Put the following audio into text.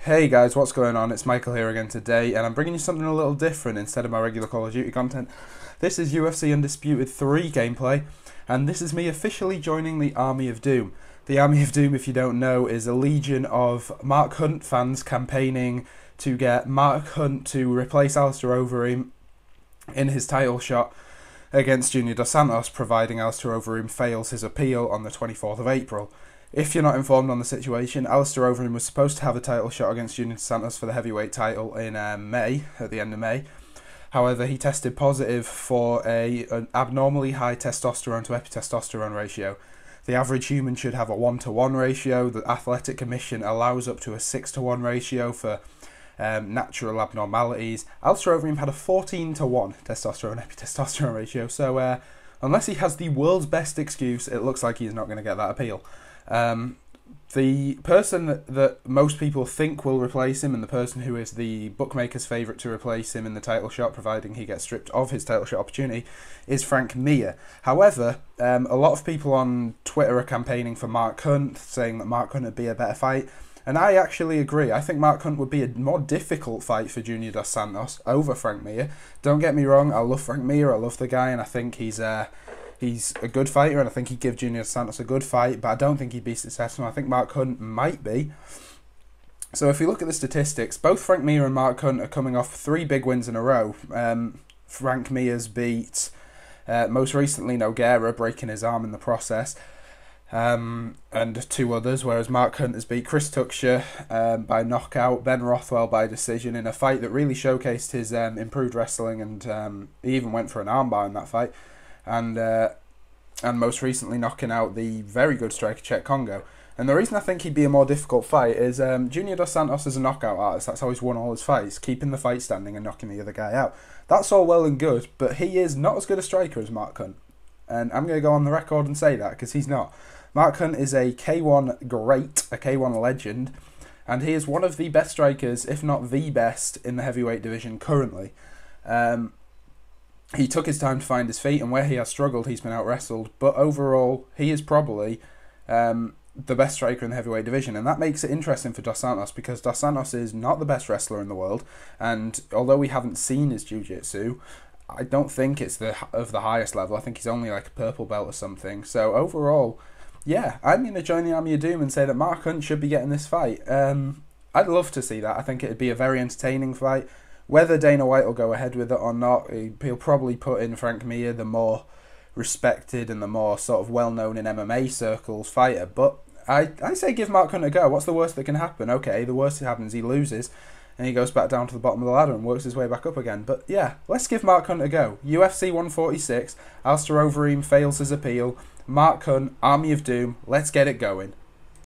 Hey guys, what's going on? It's Michael here again today, and I'm bringing you something a little different instead of my regular Call of Duty content. This is UFC Undisputed 3 gameplay, and this is me officially joining the Army of Doom. The Army of Doom, if you don't know, is a legion of Mark Hunt fans campaigning to get Mark Hunt to replace Alistair Overeem in his title shot against Junior Dos Santos, providing Alistair Overeem fails his appeal on the 24th of April. If you're not informed on the situation, Alistair Overeem was supposed to have a title shot against Junior Dos Santos for the heavyweight title in May, at the end of May. However, he tested positive for an abnormally high testosterone to epitestosterone ratio. The average human should have a 1-to-1 ratio. The Athletic Commission allows up to a 6-to-1 ratio for natural abnormalities. Alistair Overeem had a 14-to-1 testosterone epitestosterone ratio, so unless he has the world's best excuse, it looks like he's not going to get that appeal. The person that most people think will replace him, and the person who is the bookmaker's favourite to replace him in the title shot, providing he gets stripped of his title shot opportunity, is Frank Mir. However, a lot of people on Twitter are campaigning for Mark Hunt, saying that Mark Hunt would be a better fight, and I actually agree. I think Mark Hunt would be a more difficult fight for Junior Dos Santos over Frank Mir. Don't get me wrong, I love Frank Mir, I love the guy, and I think he's a good fighter, and I think he'd give Junior Dos Santos a good fight, but I don't think he'd be successful. I think Mark Hunt might be. So if you look at the statistics, both Frank Mir and Mark Hunt are coming off 3 big wins in a row. Frank Mir's beat, most recently, Nogueira, breaking his arm in the process, and 2 others, whereas Mark Hunt has beat Chris Tuchscherer by knockout, Ben Rothwell by decision, in a fight that really showcased his improved wrestling, and he even went for an armbar in that fight. And most recently knocking out the very good striker Chet Congo. And the reason I think he'd be a more difficult fight is Junior Dos Santos is a knockout artist. That's how he's won all his fights, keeping the fight standing and knocking the other guy out. That's all well and good, but he is not as good a striker as Mark Hunt. And I'm going to go on the record and say that, because he's not. Mark Hunt is a K1 great, a K1 legend, and he is one of the best strikers, if not the best, in the heavyweight division currently. He took his time to find his feet, and where he has struggled, he's been out-wrestled. But overall, he is probably the best striker in the heavyweight division. And that makes it interesting for Dos Santos, because Dos Santos is not the best wrestler in the world. And although we haven't seen his jiu-jitsu, I don't think it's of the highest level. I think he's only like a purple belt or something. So overall, yeah, I'm going to join the Army of Doom and say that Mark Hunt should be getting this fight. I'd love to see that. I think it'd be a very entertaining fight. Whether Dana White will go ahead with it or not, he'll probably put in Frank Mir, the more respected and the more sort of well-known in MMA circles fighter. But I say give Mark Hunt a go. What's the worst that can happen? Okay, the worst that happens, he loses, and he goes back down to the bottom of the ladder and works his way back up again. But yeah, let's give Mark Hunt a go. UFC 146, Alistair Overeem fails his appeal. Mark Hunt, Army of Doom, let's get it going.